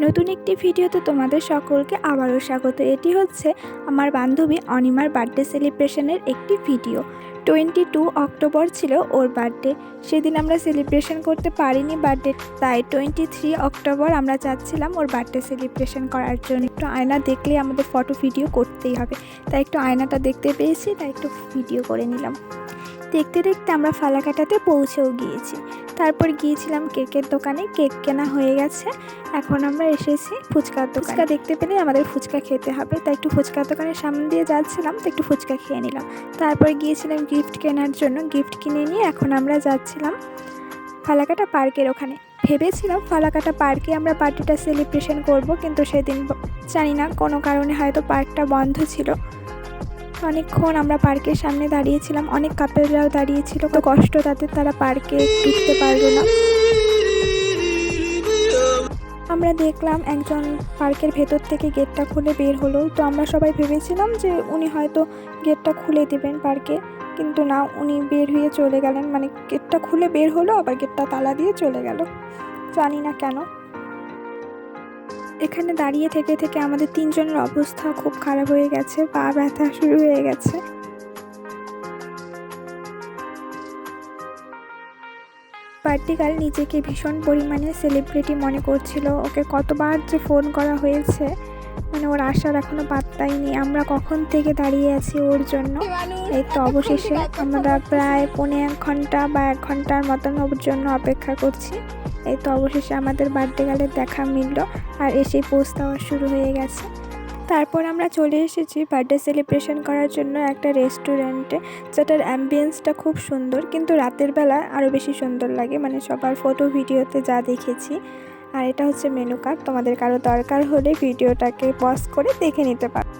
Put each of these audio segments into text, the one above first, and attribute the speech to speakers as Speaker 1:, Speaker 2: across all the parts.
Speaker 1: নতুন একটি ভিডিওতে তোমাদের সকলকে আবারও স্বাগত। এটি হচ্ছে আমার বান্ধবী অনিমার বার্থডে সেলিব্রেশনের একটি ভিডিও। 22 অক্টোবর ছিল ওর বার্থডে। সেদিন আমরা সেলিব্রেশন করতে পারিনি বার্থডে, তাই 23 অক্টোবর আমরা চাচ্ছিলাম ওর বার্থডে সেলিব্রেশন করার জন্য। একটু আয়না দেখলে আমাদের ফটো ভিডিও করতেই হবে, তাই একটু আয়নাটা দেখতে পেয়েছি, তাই একটু ভিডিও করে নিলাম। দেখতে দেখতে আমরা ফালাকাটাতে পৌঁছেও গিয়েছি। তারপর গিয়েছিলাম কেকের দোকানে, কেক কেনা হয়ে গেছে। এখন আমরা এসেছি ফুচকার দোকানে। ফুচকা দেখতে পেলে আমাদের ফুচকা খেতে হবে, তাই একটু ফুচকার দোকানের সামনে দিয়ে যাচ্ছিলাম, তো একটু ফুচকা খেয়ে নিলাম। তারপর গিয়েছিলাম গিফট কেনার জন্য, গিফট কিনে নিয়ে এখন আমরা যাচ্ছিলাম ফালাকাটা পার্কের ওখানে। ভেবেছিলাম ফালাকাটা পার্কে আমরা পার্টিটা সেলিব্রেশন করব, কিন্তু সেদিন জানি না কোনো কারণে হয়তো পার্কটা বন্ধ ছিল। অনেকক্ষণ আমরা পার্কের সামনে দাঁড়িয়েছিলাম, অনেক কাপেলরাও দাঁড়িয়েছিল, তো কষ্ট তাদের, তারা পার্কে ঢুকতে পারলো না। আমরা দেখলাম একজন পার্কের ভেতর থেকে গেটটা খুলে বের হলো, তো আমরা সবাই ভেবেছিলাম যে উনি হয়তো গেটটা খুলে দেবেন পার্কে, কিন্তু না, উনি বের হয়ে চলে গেলেন। মানে গেটটা খুলে বের হলো, আবার গেটটা তালা দিয়ে চলে গেল, জানি না কেন। এখানে দাঁড়িয়ে থেকে থেকে আমাদের তিনজনের অবস্থা খুব খারাপ হয়ে গেছে, পা ব্যথা শুরু হয়ে গেছে। পার্টিকাল নিজেকে ভীষণ পরিমাণে সেলিব্রিটি মনে করছিল। ওকে কতবার যে ফোন করা হয়েছে, মানে ওর আসার এখনো পাত্তাই নেই। আমরা কখন থেকে দাঁড়িয়ে আছি ওর জন্য। এই তো অবশেষে আমরা প্রায় 1.5 ঘন্টা বা 1 ঘন্টার মতন ওর জন্য অপেক্ষা করছি। এই তো অবশেষে আমাদের বার্থডে গার্লের দেখা মিলল, আর এসেই পোস্ট দেওয়া শুরু হয়ে গেছে। তারপর আমরা চলে এসেছি বার্থডে সেলিব্রেশন করার জন্য একটা রেস্টুরেন্টে, যেটার অ্যাম্বিয়েন্সটা খুব সুন্দর, কিন্তু রাতের বেলা আরও বেশি সুন্দর লাগে, মানে সবার ফটো ভিডিওতে যা দেখেছি। আর এটা হচ্ছে মেনু কার্ড, তোমাদের কারো দরকার হলে ভিডিওটাকে পজ করে দেখে নিতে পারো।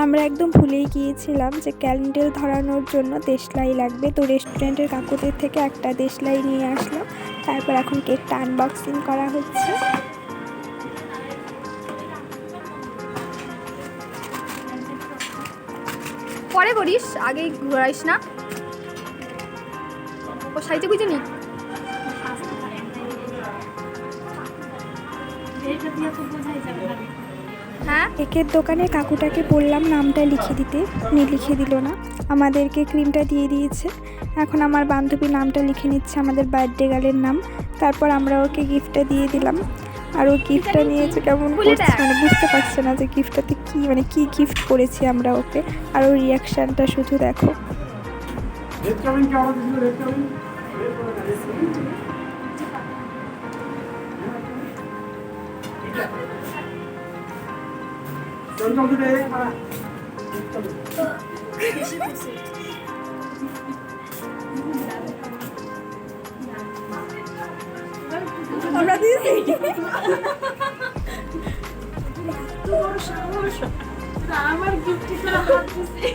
Speaker 1: আমরা একদম ভুলেই গিয়েছিলাম যে ক্যান্ডেল ধরানোর জন্য দেশলাই লাগবে, তো রেস্টুরেন্টের কাকুদের থেকে একটা দেশলাই নিয়ে আসলাম। তারপর এখন কেকটা আনবক্সিং করা হচ্ছে।
Speaker 2: পরে করিস, আগে ঘোরাইস না। ও সাইজে বুঝে নি। হ্যাঁ,
Speaker 1: কেকের দোকানে কাকুটাকে বললাম নামটা লিখে দিতে, উনি লিখে দিল না, আমাদেরকে ক্রিমটা দিয়ে দিয়েছে। এখন আমার বান্ধবী নামটা লিখে নিচ্ছে, আমাদের বার্থডে গার্লের নাম। তারপর আমরা ওকে গিফটটা দিয়ে দিলাম, আর ও গিফটটা নিয়েছে কেমন করছে, মানে বুঝতে পারছে না যে গিফটটাতে কী, মানে কী গিফট করেছি আমরা ওকে। আর ওর রিয়াকশানটা শুধু দেখো।
Speaker 2: আমরা দিয়েছি। আমার গিফট করে হাত দিছে।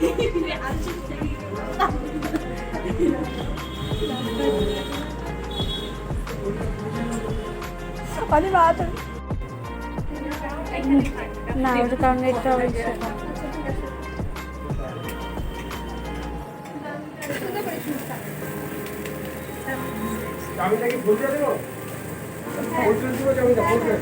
Speaker 1: না, ওর কারণে এটা
Speaker 3: চাবিটাকে বলতে দেবো, বলতে দেবো চাবিটা বলতে।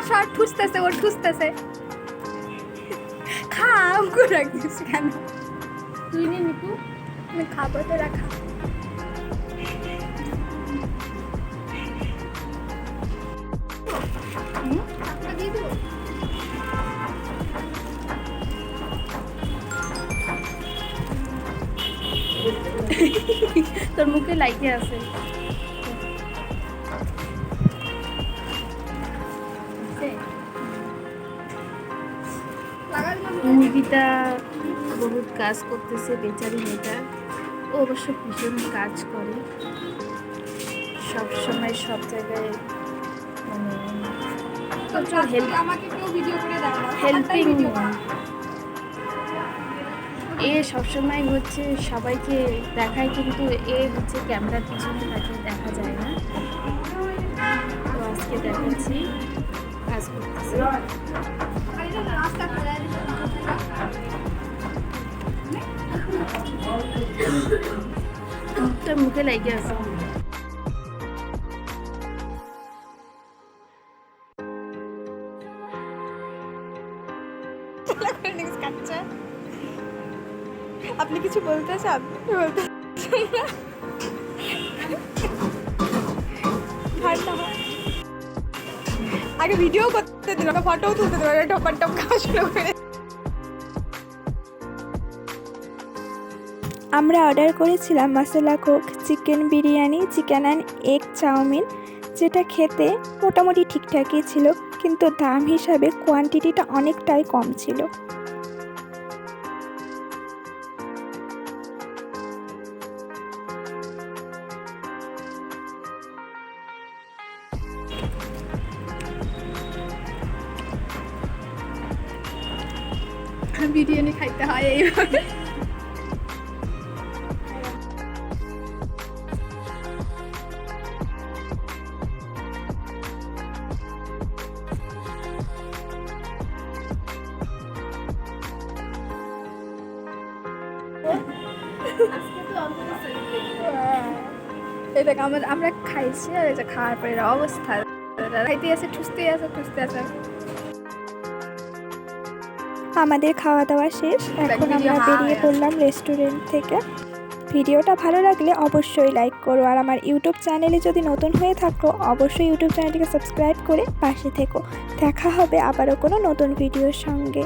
Speaker 2: শর্ট ঠুসতেছে, ওর ঠুসতেছে। খা, আমকে রাখিস কেন? তুই নে নিকু, আমি খাবো, তো রাখা। তোর মুখে লাইকে আছে।
Speaker 4: মুরগিটা বহুত কাজ করতেছে বেচারি মেয়েটা। ও অবশ্য ভীষণ কাজ করে, সব সময় সব জায়গায়, মানে প্রচুর হেল্প
Speaker 2: আমাকে কেউ ভিডিও করে দেয় না,
Speaker 4: হেল্পিং
Speaker 2: ভিডিও
Speaker 4: এ সবসময় হচ্ছে সবাইকে দেখায়, কিন্তু এ হচ্ছে ক্যামেরার পিছনে তাকে দেখা যায় না। তো আজকে দেখাচ্ছি কাজ করতেছে।
Speaker 2: রাস্তা খোলা
Speaker 4: মুখটা মুখে লেগে আছে।
Speaker 1: আপনি কিছু বলতে চান? বলতে আগে ভিডিও করতে দিল, ফটোও তুলতে দিল, টপার টপ খাওয়া শুরু করে। আমরা অর্ডার করেছিলাম মশলা coke, chicken biryani, chicken and egg chow mein, যেটা খেতে মোটামুটি ঠিকঠাকই ছিল, কিন্তু দাম হিসাবে কোয়ান্টিটিটা অনেকটাই কম ছিল।
Speaker 2: বিরিয়ানি খাইতে হয় এইভাবে। এই দেখ আমরা খাইছি, আর এই যে খাওয়ার পরে এর অবস্থা, খাইতে আছে ঠুসতে আছে ঠুসতে আছে।
Speaker 1: আমাদের খাওয়া দাওয়া শেষ, এখন আমরা বেরিয়ে পড়লাম রেস্টুরেন্ট থেকে। ভিডিওটা ভালো লাগলে অবশ্যই লাইক করো, আর আমার ইউটিউব চ্যানেলে যদি নতুন হয়ে থাকো অবশ্যই ইউটিউব চ্যানেলটিকে সাবস্ক্রাইব করে পাশে থেকো। দেখা হবে আবারও কোনো নতুন ভিডিওর সঙ্গে।